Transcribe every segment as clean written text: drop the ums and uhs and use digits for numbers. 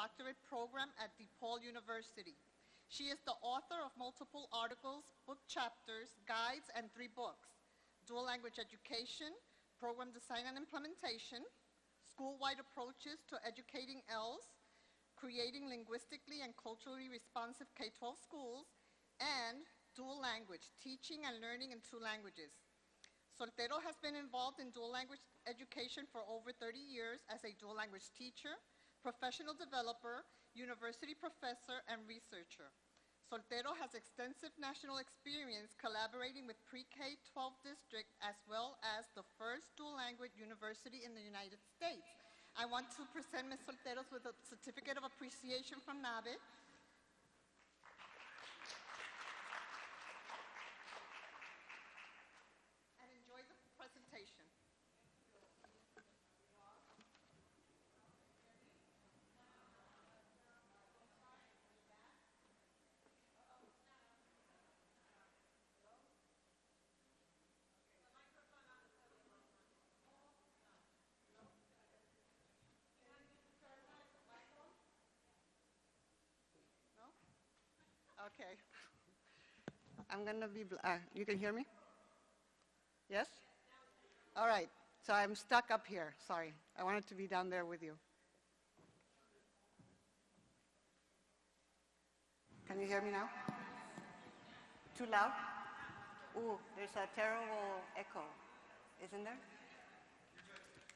doctorate program at DePaul University. She is the author of multiple articles, book chapters, guides, and 3 books: Dual Language Education, Program Design and Implementation, School-Wide Approaches to Educating ELs, Creating Linguistically and Culturally Responsive K-12 Schools, and Dual Language, Teaching and Learning in 2 Languages. Soltero has been involved in dual language education for over 30 years as a dual language teacher, professional developer, university professor, and researcher. Soltero has extensive national experience collaborating with pre-K-12 district as well as the first dual language university in the United States. I want to present Ms. Soltero with a certificate of appreciation from NABE. And enjoy the presentation. Okay. I'm going to be, you can hear me? Yes? All right. So I'm stuck up here. Sorry. I wanted to be down there with you. Can you hear me now? Too loud? Ooh, there's a terrible echo. Isn't there?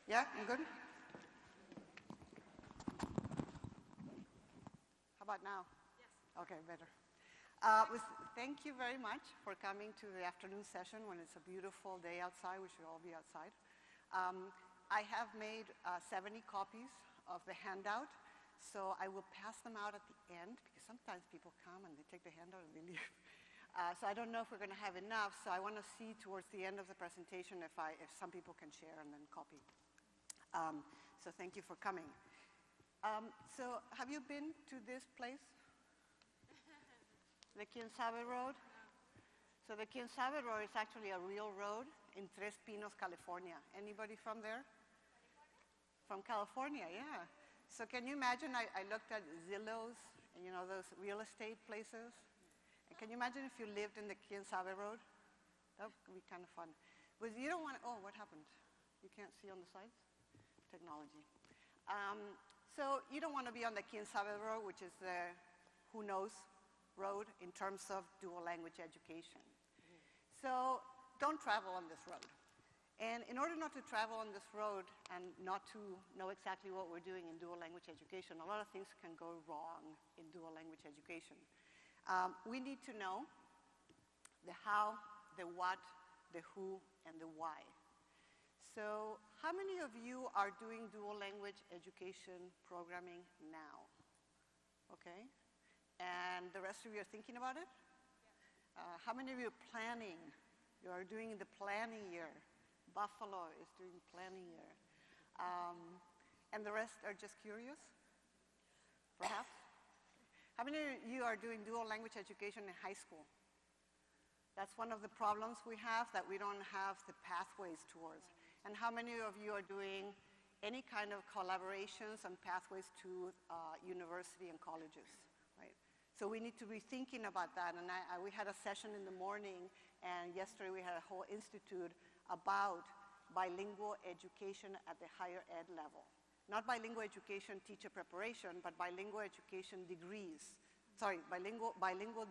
Yeah, I'm good? How about now? Yes. Okay, better. Thank you very much for coming to the afternoon session when it's a beautiful day outside. We should all be outside. I have made 70 copies of the handout, so I will pass them out at the end because sometimes people come and they take the handout and they leave. So I don't know if we're going to have enough, so I want to see towards the end of the presentation if some people can share and then copy. So thank you for coming. So have you been to this place? The Quien Sabe Road? So the Quien Sabe Road is actually a real road in Tres Pinos, California. Anybody from there? From California, yeah. So can you imagine, I looked at Zillow's, you know, those real estate places. And can you imagine if you lived in the Quien Sabe Road? That would be kind of fun. But you don't want to, oh, what happened? You can't see on the sides? Technology. So you don't want to be on the Quien Sabe Road, which is the who knows road in terms of dual language education. So don't travel on this road. And in order not to travel on this road and not to know exactly what we're doing in dual language education, a lot of things can go wrong in dual language education. We need to know the how, the what, the who, and the why. So how many of you are doing dual language education programming now? Okay. And the rest of you are thinking about it? How many of you are planning? You are doing the planning year. Buffalo is doing planning year. And the rest are just curious? Perhaps? How many of you are doing dual language education in high school? That's one of the problems we have, that we don't have the pathways towards. And how many of you are doing any kind of collaborations and pathways to university and colleges? So we need to be thinking about that. And we had a session in the morning, and yesterday we had a whole institute about bilingual education at the higher ed level. Not bilingual education teacher preparation, but bilingual education degrees. Sorry, bilingual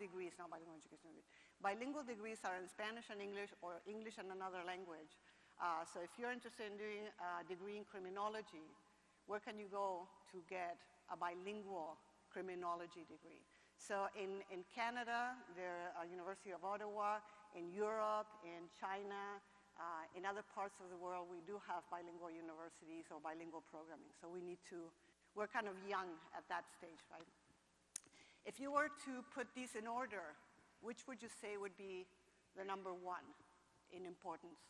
degrees, not bilingual education degrees. Bilingual degrees are in Spanish and English, or English and another language. So if you're interested in doing a degree in criminology, where can you go to get a bilingual criminology degree? So in Canada, the University of Ottawa, in Europe, in China, in other parts of the world, we do have bilingual universities or bilingual programming. So we're kind of young at that stage, right? If you were to put these in order, which would you say would be the number 1 in importance?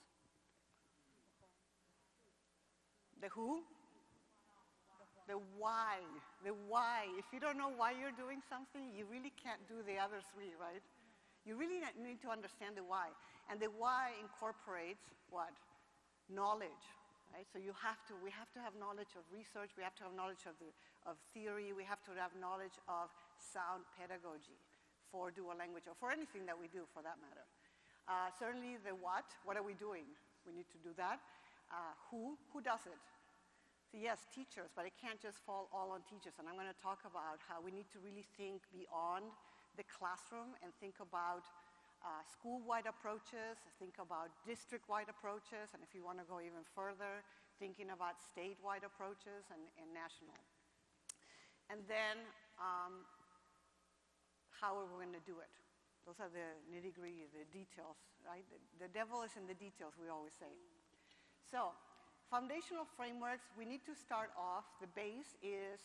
The who? The why. The why. If you don't know why you're doing something, you really can't do the other 3, right? You really need to understand the why. And the why incorporates what? Knowledge, right? So we have to have knowledge of research, we have to have knowledge of of theory. We have to have knowledge of sound pedagogy for dual language, or for anything that we do for that matter. Certainly the what are we doing? We need to do that. Who does it? So yes, teachers, but it can't just fall all on teachers. And I'm going to talk about how we need to really think beyond the classroom and think about school-wide approaches, think about district-wide approaches, and if you want to go even further, thinking about state-wide approaches and national. And then how are we going to do it? Those are the nitty-gritty, the details, right? The devil is in the details, we always say. So, foundational frameworks, we need to start off, the base is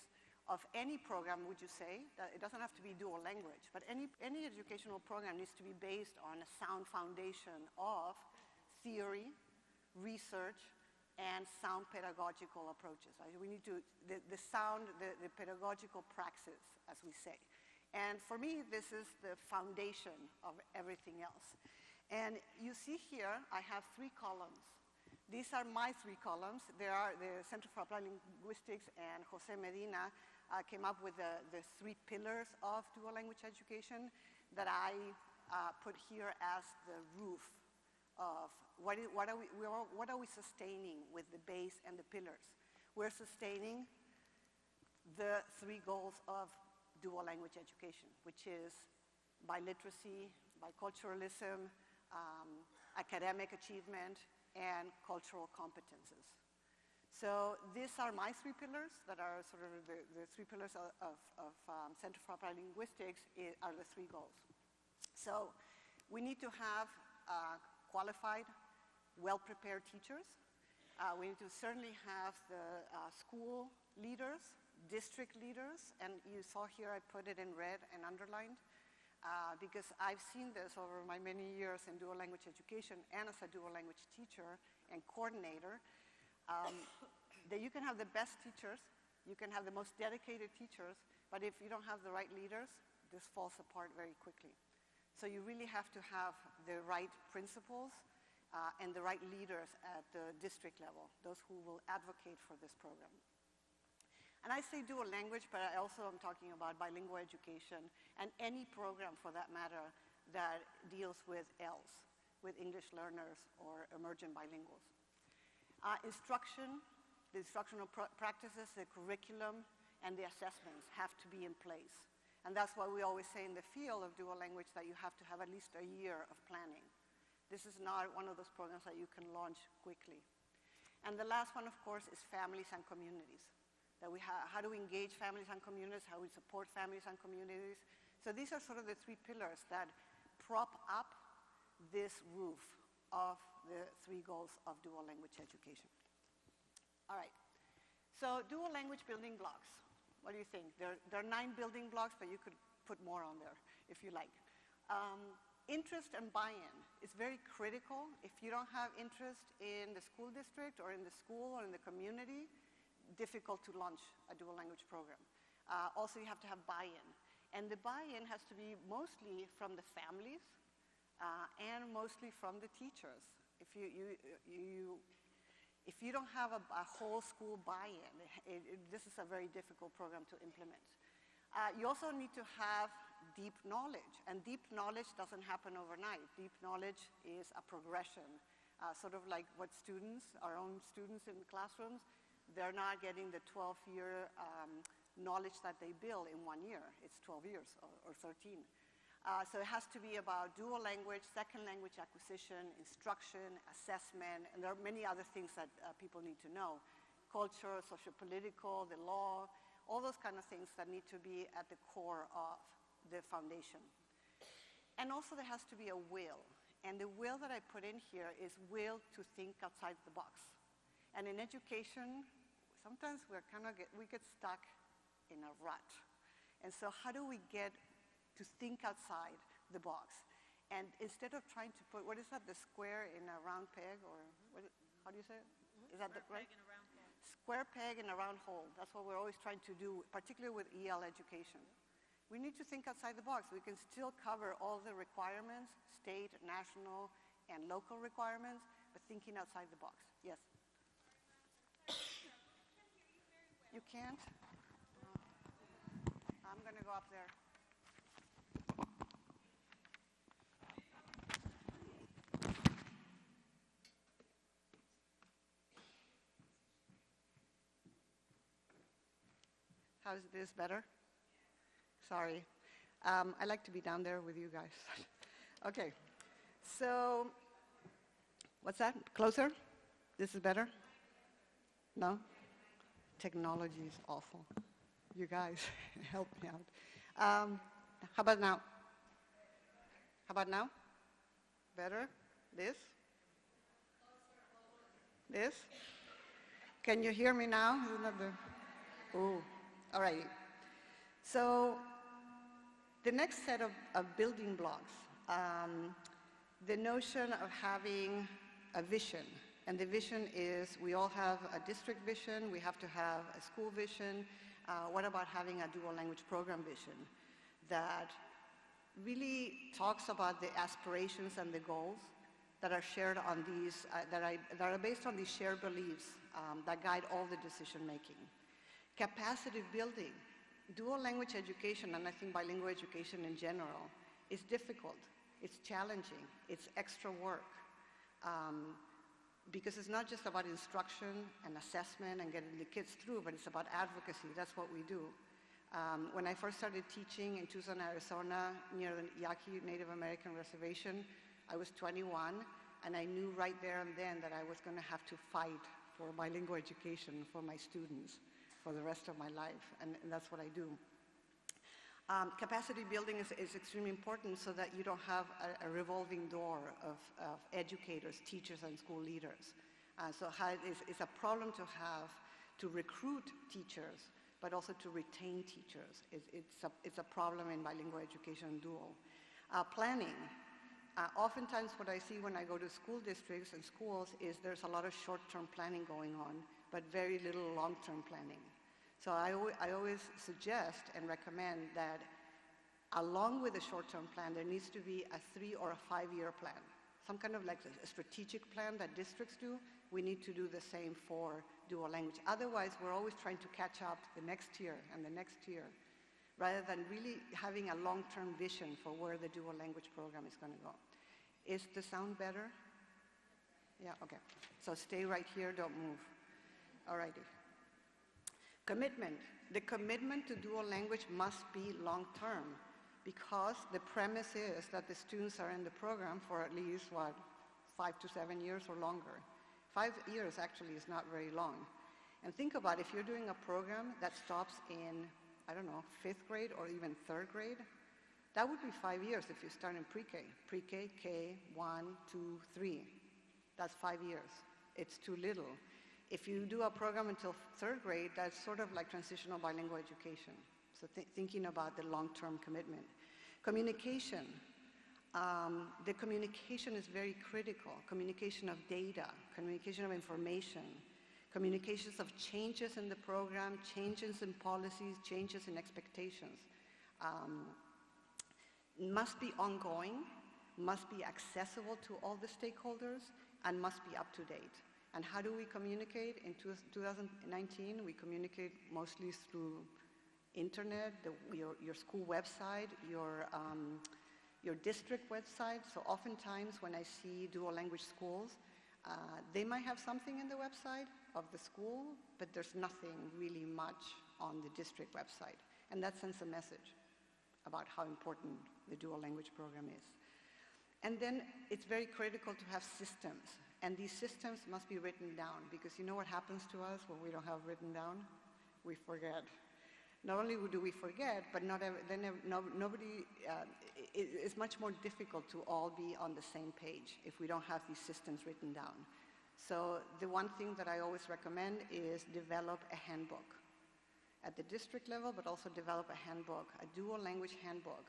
of any program, would you say, that it doesn't have to be dual language, but any educational program needs to be based on a sound foundation of theory, research, and sound pedagogical approaches. Right? We need to, the pedagogical praxis, as we say. And for me, this is the foundation of everything else. And you see here, I have 3 columns. These are my 3 columns. There are the Center for Applied Linguistics and Jose Medina came up with the 3 pillars of dual language education that I put here as the roof of what are we sustaining with the base and the pillars. We're sustaining the 3 goals of dual language education, which is biliteracy, biculturalism, academic achievement, and cultural competences. So these are my 3 pillars that are sort of the 3 pillars of Center for Applied Linguistics are the 3 goals. So we need to have qualified, well-prepared teachers. We need to certainly have the school leaders, district leaders, and you saw here I put it in red and underlined. Because I've seen this over my many years in dual language education and as a dual language teacher and coordinator, that you can have the best teachers, you can have the most dedicated teachers, but if you don't have the right leaders, this falls apart very quickly. So you really have to have the right principals and the right leaders at the district level, those who will advocate for this program. And I say dual language, but I also am talking about bilingual education and any program for that matter that deals with ELs, with English learners or emergent bilinguals. Instruction, the instructional practices, the curriculum, and the assessments have to be in place. And that's why we always say in the field of dual language that you have to have at least a year of planning. This is not one of those programs that you can launch quickly. And the last one, of course, is families and communities. That how do we engage families and communities, how we support families and communities. So these are sort of the 3 pillars that prop up this roof of the 3 goals of dual language education. All right, so dual language building blocks. What do you think? There are 9 building blocks, but you could put more on there if you like. Interest and buy-in is very critical. If you don't have interest in the school district or in the school or in the community, difficult to launch a dual language program. Also, you have to have buy-in. And the buy-in has to be mostly from the families and mostly from the teachers. If you don't have a whole school buy-in, this is a very difficult program to implement. You also need to have deep knowledge, and deep knowledge doesn't happen overnight. Deep knowledge is a progression, sort of like what students, our own students in classrooms, they're not getting the 12-year knowledge that they build in 1 year. It's 12 years or 13. So it has to be about dual language, second language acquisition, instruction, assessment, and there are many other things that people need to know. Culture, socio-political, the law, all those kind of things that need to be at the core of the foundation. And also there has to be a will. And the will that I put in here is will to think outside the box. And in education, sometimes we get stuck in a rut. And so how do we get to think outside the box? And instead of trying to put, what is that, the square in a round peg, or how do you say it? Is that right? Square peg in a round hole. That's what we're always trying to do, particularly with EL education. We need to think outside the box. We can still cover all the requirements, state, national, and local requirements, but thinking outside the box. Yes? You can't? there. How's this better? Sorry. I like to be down there with you guys. Okay. So, what's that? Closer? This is better? No? Technology is awful. You guys, help me out. How about now? How about now? Better? This? This? Can you hear me now? Isn't that the... Ooh. All right. So the next set of building blocks, the notion of having a vision. And the vision is we all have a district vision, we have to have a school vision. What about having a dual language program vision that really talks about the aspirations and the goals that are shared on these, that are based on these shared beliefs that guide all the decision making. Capacity building, dual language education, and I think bilingual education in general, is difficult, it's challenging, it's extra work. Because it's not just about instruction and assessment and getting the kids through, but it's about advocacy. That's what we do. When I first started teaching in Tucson, Arizona, near the Yaqui Native American Reservation, I was 21, and I knew right there and then that I was going to have to fight for bilingual education for my students for the rest of my life, and that's what I do. Capacity building is extremely important so that you don't have a revolving door of educators, teachers, and school leaders. So it's a problem to have to recruit teachers, but also to retain teachers. It's a problem in bilingual education and dual. Planning. Oftentimes what I see when I go to school districts and schools is there's a lot of short-term planning going on, but very little long-term planning. So I always suggest and recommend that along with the short-term plan, there needs to be a 3 or a 5-year plan. Some kind of like a strategic plan that districts do. We need to do the same for dual language. Otherwise, we're always trying to catch up the next year and the next year, rather than really having a long-term vision for where the dual language program is going to go. Is the sound better? Yeah, okay. So stay right here, don't move. All righty. Commitment. The commitment to dual language must be long-term because the premise is that the students are in the program for at least, 5 to 7 years or longer. 5 years actually is not very long. And think about if you're doing a program that stops in, I don't know, 5th grade or even 3rd grade, that would be 5 years if you start in pre-K. Pre-K, K, 1, 2, 3. That's 5 years. It's too little. If you do a program until 3rd grade, that's sort of like transitional bilingual education. So thinking about the long-term commitment. Communication. The communication is very critical. Communication of data, communication of information, communications of changes in the program, changes in policies, changes in expectations. Must be ongoing, must be accessible to all the stakeholders, and must be up to date. And how do we communicate? In 2019, we communicate mostly through internet, your school website, your district website. So oftentimes when I see dual language schools, they might have something in the website of the school, but there's nothing really much on the district website. And that sends a message about how important the dual language program is. And then it's very critical to have systems. And these systems must be written down, because you know what happens to us when we don't have written down? We forget. Not only do we forget, but it's much more difficult to all be on the same page if we don't have these systems written down. So the one thing that I always recommend is develop a handbook at the district level, but also develop a handbook, a dual language handbook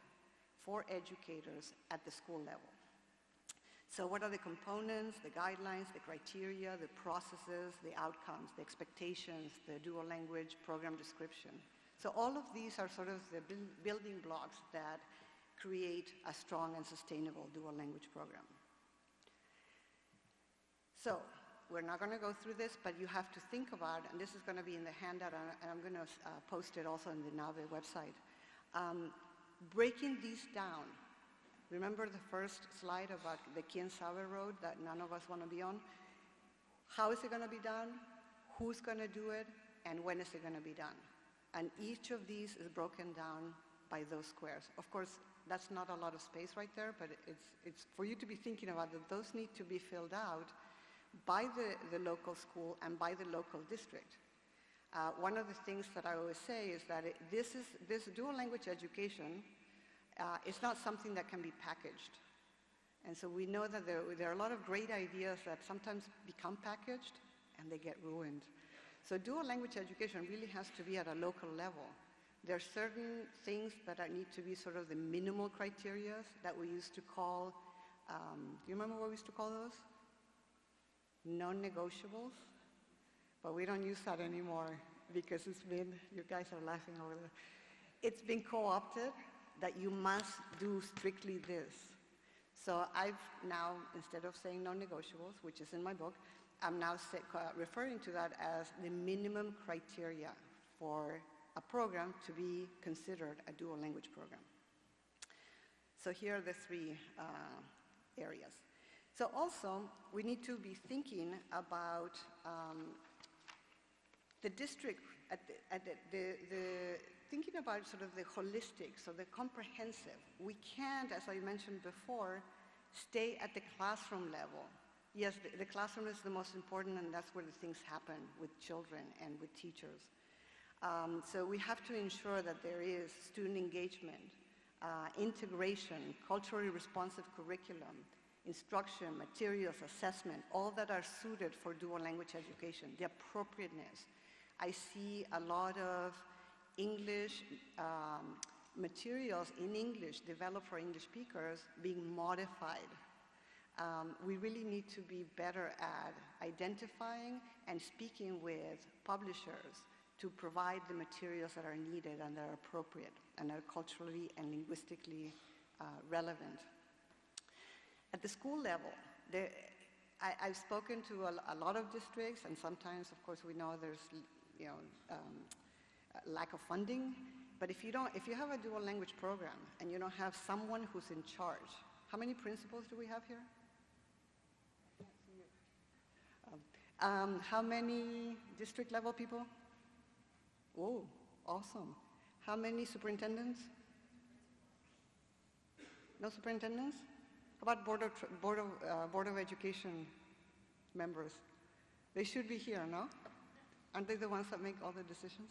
for educators at the school level. So what are the components, the guidelines, the criteria, the processes, the outcomes, the expectations, the dual language program description? So all of these are sort of the building blocks that create a strong and sustainable dual language program. So we're not going to go through this, but you have to think about, and this is going to be in the handout, and I'm going to post it also on the NABE website. Breaking these down. Remember the first slide about the Quien Sabe road that none of us want to be on? How is it going to be done? Who's going to do it? And when is it going to be done? And each of these is broken down by those squares. Of course, that's not a lot of space right there, but it's for you to be thinking about that those need to be filled out by the local school and by the local district. One of the things that I always say is that this dual language education is not something that can be packaged. And so we know that there are a lot of great ideas that sometimes become packaged and they get ruined. So dual language education really has to be at a local level. There are certain things that need to be sort of the minimal criteria that we used to call, do you remember what we used to call those? Non-negotiables? But we don't use that anymore because it's been, you guys are laughing over there. It's been co-opted that you must do strictly this. So I've now, instead of saying non-negotiables, which is in my book, I'm now referring to that as the minimum criteria for a program to be considered a dual language program. So here are the three areas. So also, we need to be thinking about the district, thinking about sort of the holistic, so the comprehensive. We can't, as I mentioned before, stay at the classroom level. Yes, the classroom is the most important, and that's where the things happen with children and with teachers. So we have to ensure that there is student engagement, integration, culturally responsive curriculum, instruction, materials, assessment, all that are suited for dual language education, the appropriateness. I see a lot of English materials in English developed for English speakers being modified. We really need to be better at identifying and speaking with publishers to provide the materials that are needed and that are appropriate and are culturally and linguistically relevant. At the school level, I've spoken to a lot of districts, and sometimes, of course, we know there's lack of funding. But if you have a dual language program and you don't have someone who's in charge, how many principals do we have here? How many district level people? Oh, awesome. How many superintendents? No superintendents? How about Board of Education members? They should be here, no? Aren't they the ones that make all the decisions?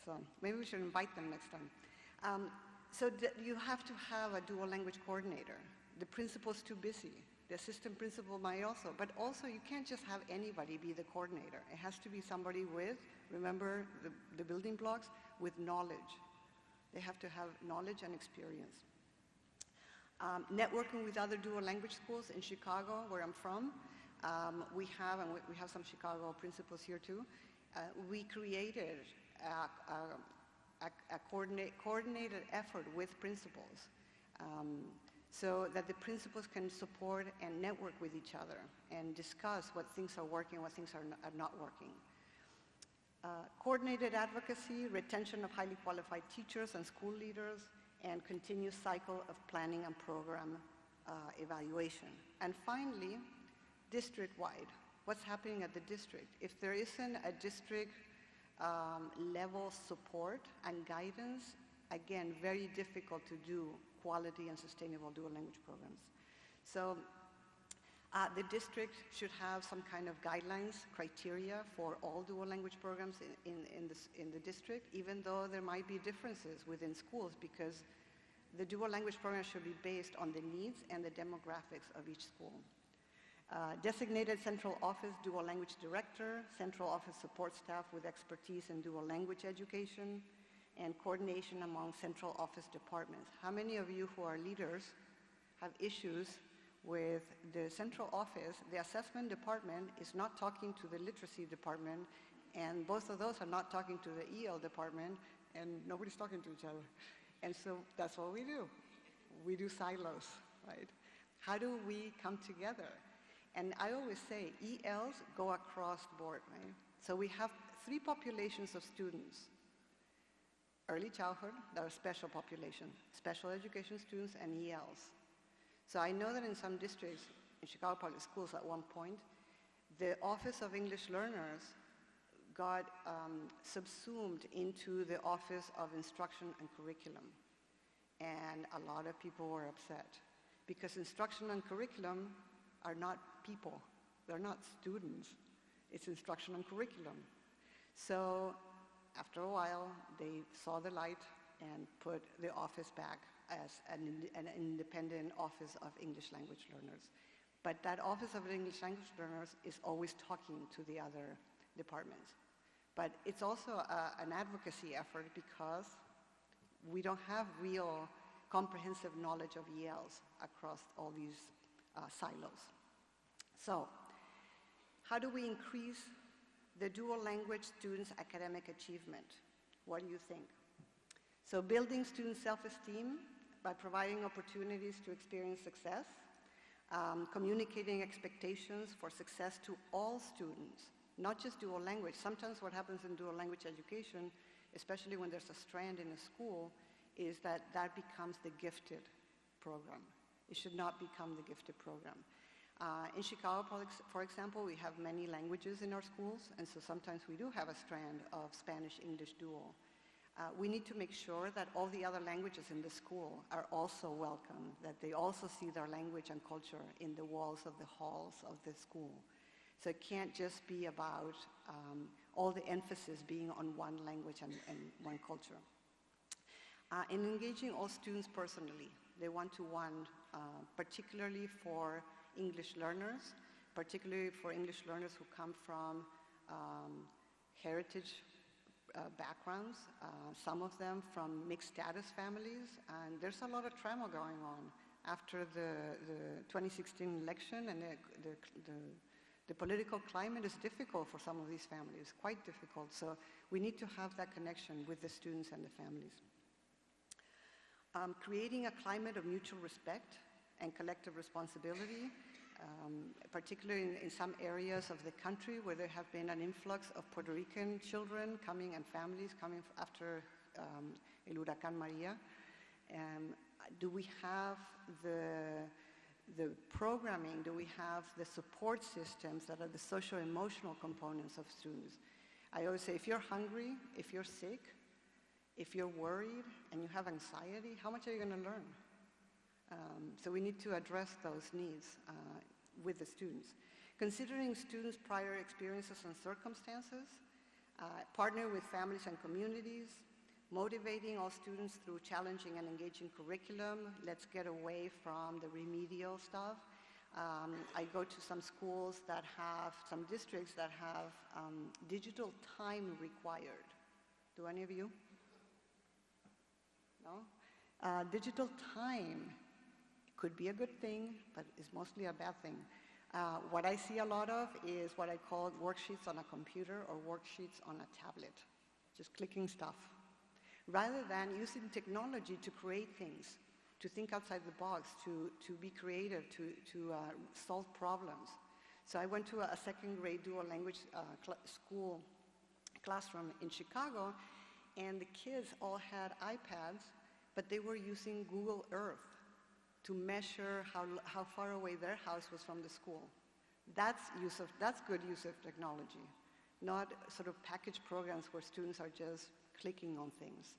So maybe we should invite them next time. So you have to have a dual language coordinator. The principal's too busy. The assistant principal might also, but also you can't just have anybody be the coordinator. It has to be somebody with, remember the building blocks, with knowledge. They have to have knowledge and experience. Networking with other dual language schools in Chicago, where I'm from, we have some Chicago principals here too. We created a coordinated effort with principals so that the principals can support and network with each other and discuss what things are working, what things are not working. Coordinated advocacy, retention of highly qualified teachers and school leaders, and continuous cycle of planning and program evaluation. And finally, district-wide. What's happening at the district? If there isn't a district level support and guidance, again, very difficult to do quality and sustainable dual language programs. So the district should have some kind of guidelines, criteria for all dual language programs in the district, even though there might be differences within schools, because the dual language program should be based on the needs and the demographics of each school. Designated central office dual language director, central office support staff with expertise in dual language education, and coordination among central office departments. How many of you who are leaders have issues with the central office? The assessment department is not talking to the literacy department, and both of those are not talking to the EL department, and nobody's talking to each other. And so that's what we do. We do silos, right? How do we come together? And I always say ELs go across the board, right? So we have three populations of students: early childhood, there are special population, special education students and ELs. So I know that in some districts, in Chicago Public Schools at one point, the Office of English Learners got subsumed into the Office of Instruction and Curriculum. And a lot of people were upset because instruction and curriculum are not people. They're not students. It's instruction and curriculum. So after a while, they saw the light and put the office back as an independent Office of English Language Learners. But that Office of English Language Learners is always talking to the other departments. But it's also an advocacy effort because we don't have real comprehensive knowledge of ELs across all these silos. So, how do we increase the dual language students' academic achievement? What do you think? So, building student self-esteem by providing opportunities to experience success, communicating expectations for success to all students, not just dual language. Sometimes what happens in dual language education, especially when there's a strand in a school, is that that becomes the gifted program. It should not become the gifted program. In Chicago, for example, we have many languages in our schools, and so sometimes we do have a strand of Spanish-English dual. We need to make sure that all the other languages in the school are also welcome, that they also see their language and culture in the walls of the halls of the school. So it can't just be about all the emphasis being on one language and one culture. In engaging all students personally, they one-to-one, particularly for English learners, particularly for English learners who come from heritage backgrounds, some of them from mixed status families, and there's a lot of trauma going on after the 2016 election, and the political climate is difficult for some of these families, quite difficult, so we need to have that connection with the students and the families. Creating a climate of mutual respect and collective responsibility, particularly in some areas of the country where there have been an influx of Puerto Rican children coming and families coming after El Huracán Maria. Do we have the programming, do we have the support systems that are the social-emotional components of students? I always say, if you're hungry, if you're sick, if you're worried and you have anxiety, how much are you going to learn? So we need to address those needs with the students. Considering students' prior experiences and circumstances, partner with families and communities, motivating all students through challenging and engaging curriculum. Let's get away from the remedial stuff. I go to some schools that have, some districts that have digital time required. Do any of you? No? Digital time could be a good thing, but it's mostly a bad thing. What I see a lot of is what I call worksheets on a computer or worksheets on a tablet, just clicking stuff, rather than using technology to create things, to think outside the box, to be creative, to solve problems. So I went to a second grade dual language school classroom in Chicago, and the kids all had iPads, but they were using Google Earth to measure how far away their house was from the school. That's good use of technology, not sort of packaged programs where students are just clicking on things.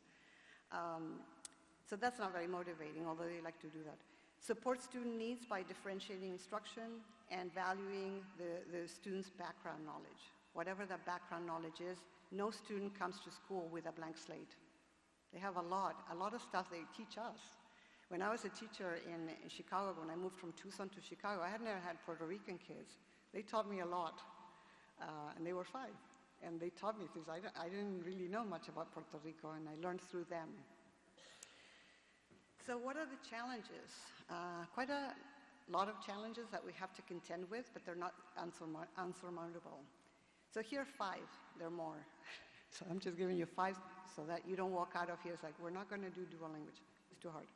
So that's not very motivating, although they like to do that. Support student needs by differentiating instruction and valuing the student's background knowledge. Whatever that background knowledge is, no student comes to school with a blank slate. They have a lot of stuff they teach us. When I was a teacher in Chicago, when I moved from Tucson to Chicago, I had never had Puerto Rican kids. They taught me a lot, and they were 5. And they taught me things. I didn't really know much about Puerto Rico, and I learned through them. So what are the challenges? Quite a lot of challenges that we have to contend with, but they're not unsurmountable. So here are 5. There are more. So I'm just giving you 5 so that you don't walk out of here. It's like, we're not going to do dual language. It's too hard.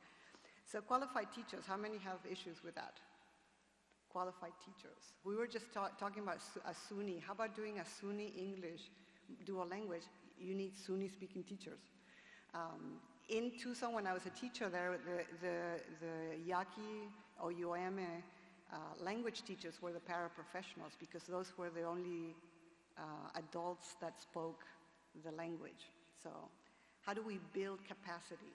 So qualified teachers, how many have issues with that? Qualified teachers. We were just talking about a SUNY. How about doing a SUNY English dual language? You need SUNY speaking teachers. In Tucson, when I was a teacher there, the Yaqui or Yoeme language teachers were the paraprofessionals because those were the only adults that spoke the language. So how do we build capacity?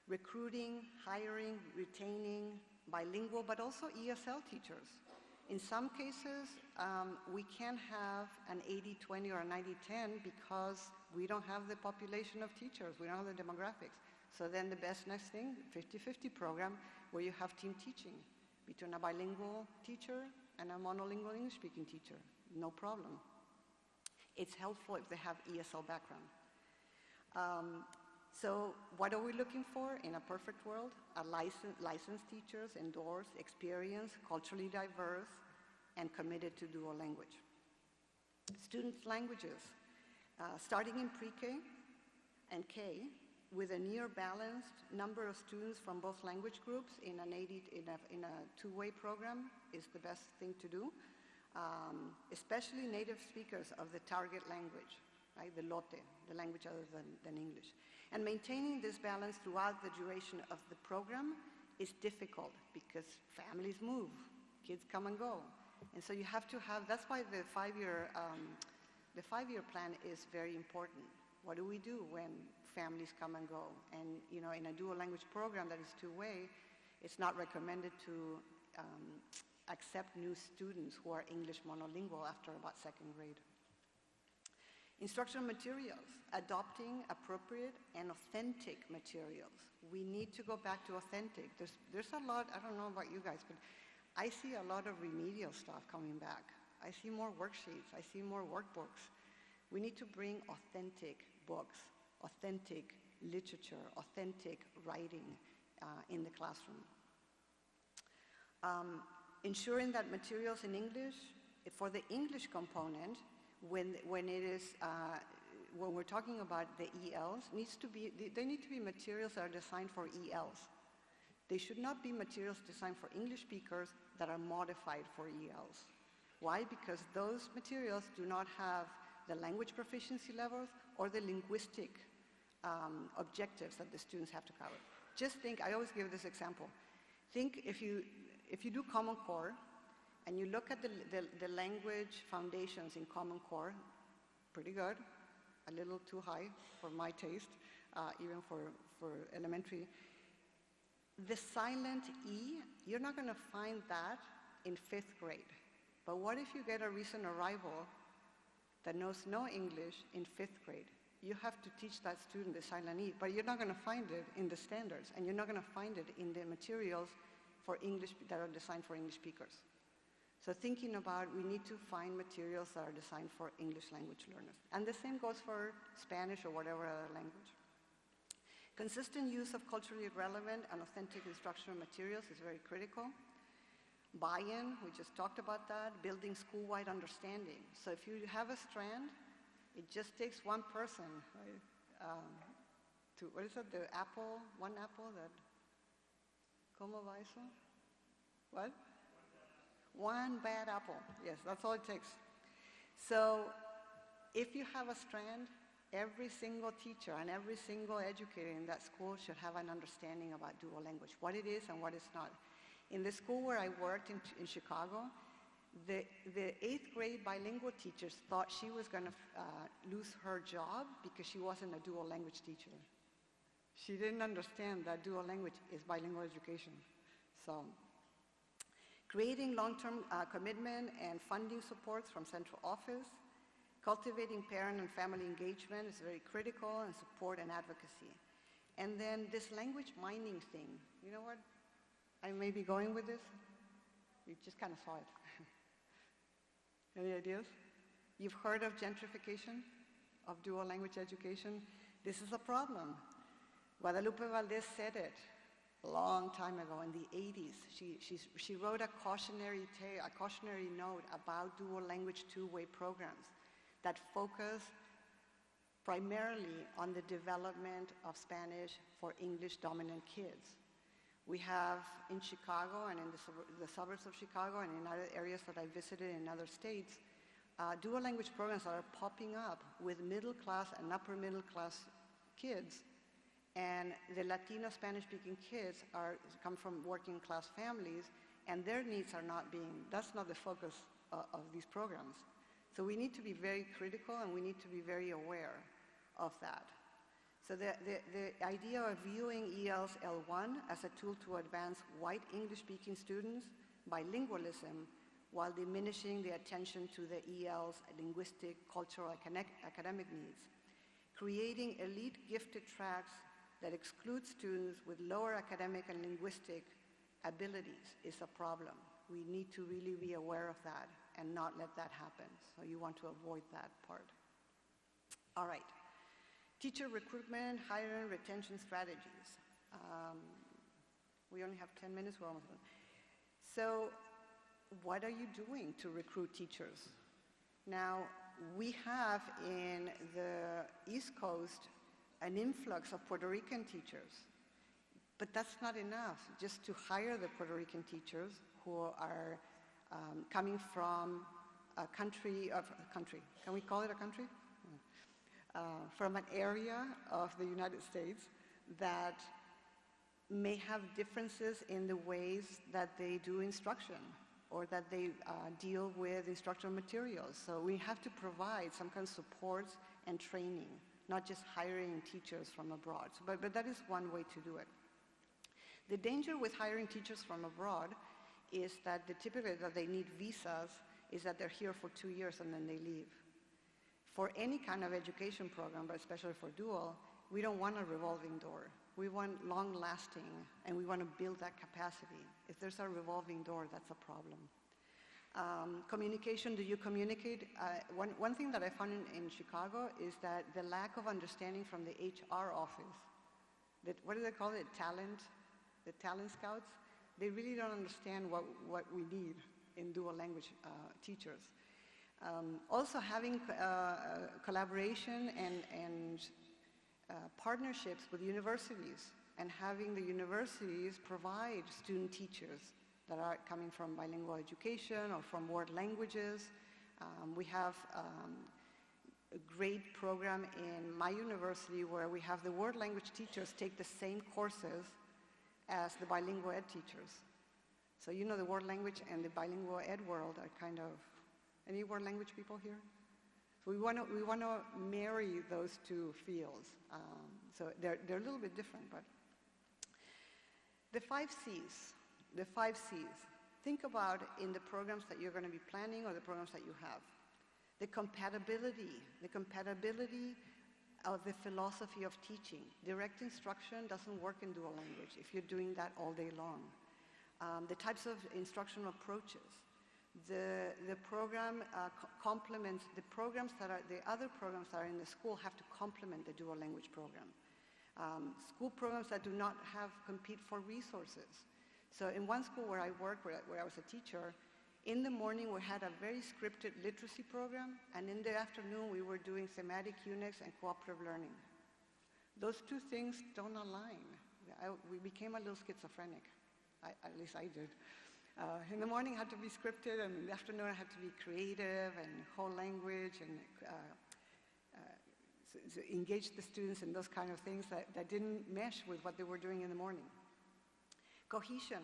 Recruiting, hiring, retaining bilingual, but also ESL teachers. In some cases, we can have an 80-20 or a 90-10 because we don't have the population of teachers, we don't have the demographics. So then the best next thing, 50-50 program, where you have team teaching between a bilingual teacher and a monolingual English-speaking teacher, no problem. It's helpful if they have ESL background. So what are we looking for in a perfect world? Licensed teachers, endorsed, experienced, culturally diverse, and committed to dual language. Students' languages, starting in pre-K and K, with a near balanced number of students from both language groups in a two-way program is the best thing to do, especially native speakers of the target language, right? The lote, the language other than English. And maintaining this balance throughout the duration of the program is difficult because families move, kids come and go. And so you have to have, that's why the five-year plan is very important. What do we do when families come and go? And in a dual language program that is two-way, it's not recommended to accept new students who are English monolingual after about second grade. Instructional materials, adopting appropriate and authentic materials. We need to go back to authentic. There's a lot, I don't know about you guys, but I see a lot of remedial stuff coming back. I see more worksheets, I see more workbooks. We need to bring authentic books, authentic literature, authentic writing in the classroom. Ensuring that materials in English, for the English component, when we're talking about the ELs, they need to be materials that are designed for ELs. They should not be materials designed for English speakers that are modified for ELs. Why? Because those materials do not have the language proficiency levels or the linguistic objectives that the students have to cover. Just think, I always give this example. Think if you do Common Core, and you look at the language foundations in Common Core, pretty good, a little too high for my taste, even for elementary. The silent E, you're not going to find that in 5th grade. But what if you get a recent arrival that knows no English in 5th grade? You have to teach that student the silent E, but you're not going to find it in the standards, and you're not going to find it in the materials for English that are designed for English speakers. So thinking about, we need to find materials that are designed for English language learners. And the same goes for Spanish or whatever other language. Consistent use of culturally relevant and authentic instructional materials is very critical. Buy-in, we just talked about that. Building school-wide understanding. So if you have a strand, it just takes one person, right? What is it, the apple, one apple that, ¿cómo va eso? What? One bad apple, yes, that's all it takes. So if you have a strand, every single teacher and every single educator in that school should have an understanding about dual language, what it is and what it's not. In the school where I worked in Chicago, the 8th grade bilingual teachers thought she was going to lose her job because she wasn't a dual language teacher. She didn't understand that dual language is bilingual education. So, creating long-term commitment and funding supports from central office, cultivating parent and family engagement is very critical, and support and advocacy. And then this language mining thing, you know what I may be going with this? You just kind of saw it. Any ideas? You've heard of gentrification, of dual language education? This is a problem. Guadalupe Valdez said it a long time ago in the 80s. She wrote a cautionary note about dual language two-way programs that focus primarily on the development of Spanish for English-dominant kids. We have in Chicago and in the suburbs of Chicago and in other areas that I visited in other states, dual language programs that are popping up with middle class and upper middle class kids, And the Latino Spanish-speaking kids come from working-class families, and their needs are not being, that's not the focus of these programs. So we need to be very critical, and we need to be very aware of that. So the idea of viewing EL's L1 as a tool to advance white English-speaking students' bilingualism while diminishing the attention to the EL's linguistic, cultural, academic needs. Creating elite gifted tracks that exclude students with lower academic and linguistic abilities is a problem. We need to really be aware of that and not let that happen. So you want to avoid that part. All right. Teacher recruitment, hiring, retention strategies. We only have 10 minutes, we're almost done. So what are you doing to recruit teachers? Now, we have in the East Coast an influx of Puerto Rican teachers, but that's not enough just to hire the Puerto Rican teachers who are coming from a country, can we call it a country? From an area of the United States that may have differences in the ways that they do instruction or that they deal with instructional materials. So we have to provide some kind of supports and training, not just hiring teachers from abroad. So, but that is one way to do it. The danger with hiring teachers from abroad is that typically that they need visas is that they're here for 2 years and then they leave. For any kind of education program, but especially for dual, we don't want a revolving door. We want long-lasting, and we want to build that capacity. If there's a revolving door, that's a problem. Communication, do you communicate? One thing that I found in Chicago is that the lack of understanding from the HR office, what do they call it, the talent scouts? They really don't understand what we need in dual language teachers. Also having collaboration and partnerships with universities and having the universities provide student teachers that are coming from bilingual education or from world languages. We have a great program in my university where we have the world language teachers take the same courses as the bilingual ed teachers. So you know the world language and the bilingual ed world are kind of, any world language people here? So we want to marry those two fields. So they're a little bit different, but the 5 C's. The 5 C's. Think about in the programs that you're going to be planning or the programs that you have. The compatibility of the philosophy of teaching. Direct instruction doesn't work in dual language if you're doing that all day long. The types of instructional approaches. The program complements the programs the other programs that are in the school have to complement the dual language program. School programs that do not compete for resources. So in one school where I worked, where I was a teacher, in the morning we had a very scripted literacy program, and in the afternoon we were doing thematic units and cooperative learning. Those two things don't align. We became a little schizophrenic. At least I did. In the morning it had to be scripted, and in the afternoon it had to be creative and whole language and so engage the students in those kind of things that didn't mesh with what they were doing in the morning. Cohesion.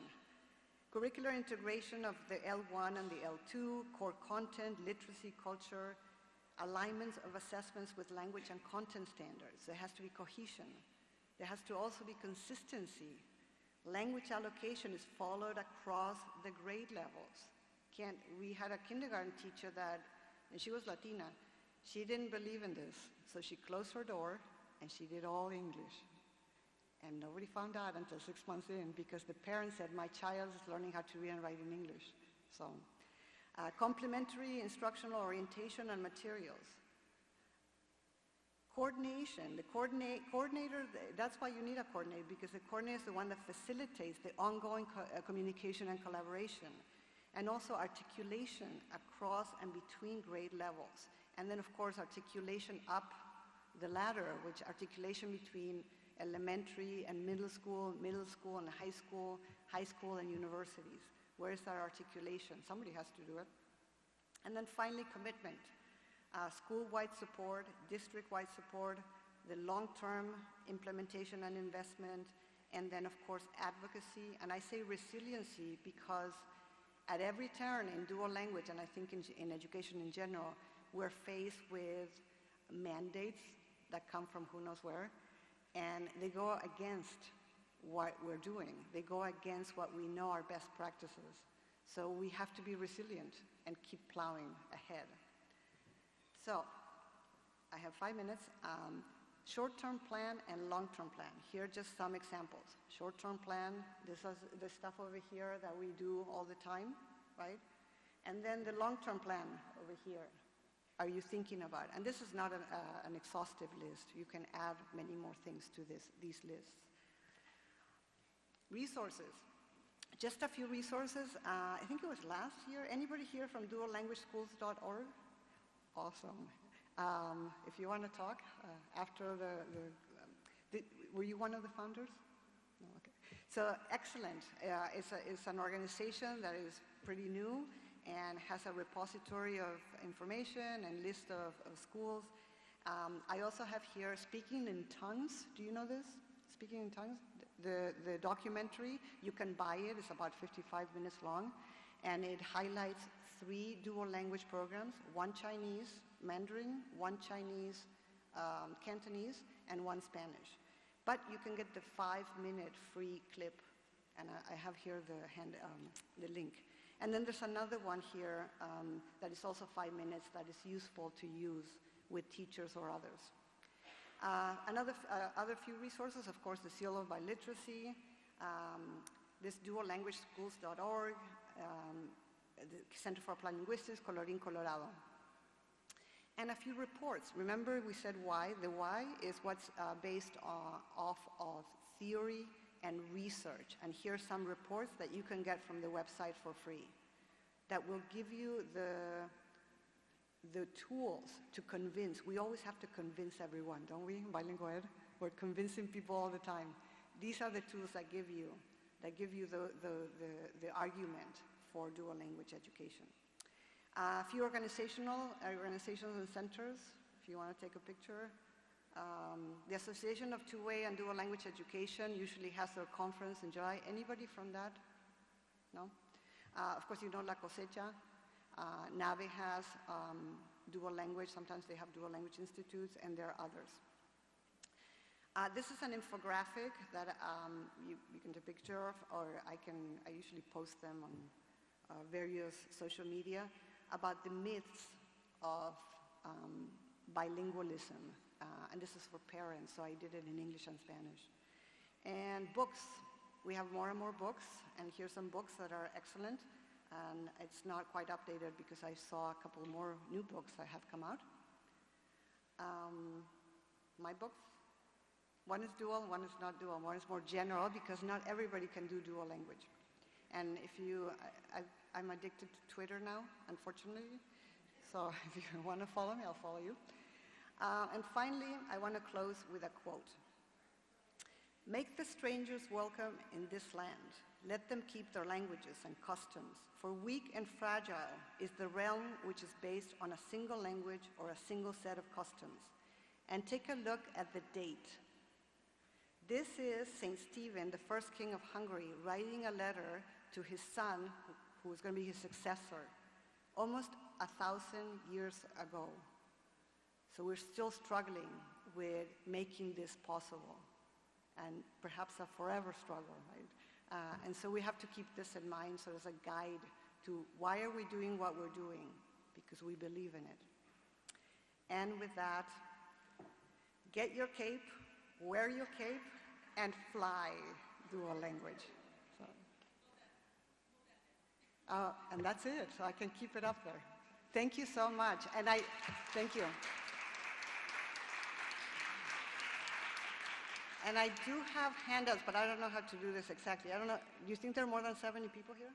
Curricular integration of the L1 and the L2, core content, literacy, culture, alignments of assessments with language and content standards. There has to be cohesion. There has to also be consistency. Language allocation is followed across the grade levels. We had a kindergarten teacher and she was Latina. She didn't believe in this, so she closed her door and she did all English. And nobody found out until 6 months in because the parents said, my child is learning how to read and write in English. So, complementary instructional orientation and materials. Coordination. The coordinator, that's why you need a coordinator, because the coordinator is the one that facilitates the ongoing communication and collaboration, and also articulation across and between grade levels. And then, of course, articulation up the ladder, which articulation between elementary and middle school and high school and universities. Where is that articulation? Somebody has to do it. And then finally, commitment. School-wide support, district-wide support, the long-term implementation and investment, and then, of course, advocacy. And I say resiliency because at every turn in dual language, and I think in education in general, we're faced with mandates that come from who knows where, and they go against what we're doing. They go against what we know are best practices. So we have to be resilient and keep plowing ahead. So I have 5 minutes. Short-term plan and long-term plan. Here are just some examples. Short-term plan, this is the stuff over here that we do all the time, right? And then the long-term plan over here. Are you thinking about? And this is not an exhaustive list. You can add many more things to these lists. Resources. Just a few resources. I think it was last year. Anybody here from duallanguageschools.org? Awesome. If you want to talk after were you one of the founders? No, okay. So excellent. It's an organization that is pretty new and has a repository of information and list of schools. I also have here Speaking in Tongues. Do you know this? Speaking in Tongues? The documentary, you can buy it. It's about 55 minutes long. And it highlights 3 dual language programs, 1 Chinese Mandarin, 1 Chinese Cantonese, and 1 Spanish. But you can get the 5-minute free clip, and I have here the link. And then there's another one here that is also 5 minutes that is useful to use with teachers or others. Other few resources, of course, the Seal of Biliteracy, this duallanguageschools.org, the Center for Applied Linguistics, Colorín Colorado. And a few reports. Remember we said why? The why is what's based off of theory and research. And here's some reports that you can get from the website for free that will give you the tools to convince. We always have to convince everyone, don't we? Bilingual ed, we're convincing people all the time. These are the tools that give you the argument for dual language education. A few organizations and centers, if you want to take a picture. The Association of Two-Way and Dual Language Education usually has their conference in July. Anybody from that? No? Of course, you know La Cosecha. NABE has dual language. Sometimes they have dual language institutes, and there are others. This is an infographic that you can take a picture of, or I usually post them on various social media about the myths of bilingualism. And this is for parents, so I did it in English and Spanish. And books. We have more and more books, and here's some books that are excellent. And it's not quite updated because I saw a couple more new books that have come out. My books. One is dual, one is not dual. One is more general because not everybody can do dual language. And if I'm addicted to Twitter now, unfortunately. So if you want to follow me, I'll follow you. And finally, I want to close with a quote. Make the strangers welcome in this land. Let them keep their languages and customs. For weak and fragile is the realm which is based on a single language or a single set of customs. And take a look at the date. This is St. Stephen, the first king of Hungary, writing a letter to his son, who is going to be his successor, almost 1,000 years ago. So we're still struggling with making this possible, and perhaps a forever struggle, right? And so we have to keep this in mind so as a guide to why are we doing what we're doing? Because we believe in it. And with that, get your cape, wear your cape, and fly dual language. And that's it, so I can keep it up there. Thank you so much, and thank you. And I do have handouts, but I don't know how to do this exactly. I don't know, do you think there are more than 70 people here?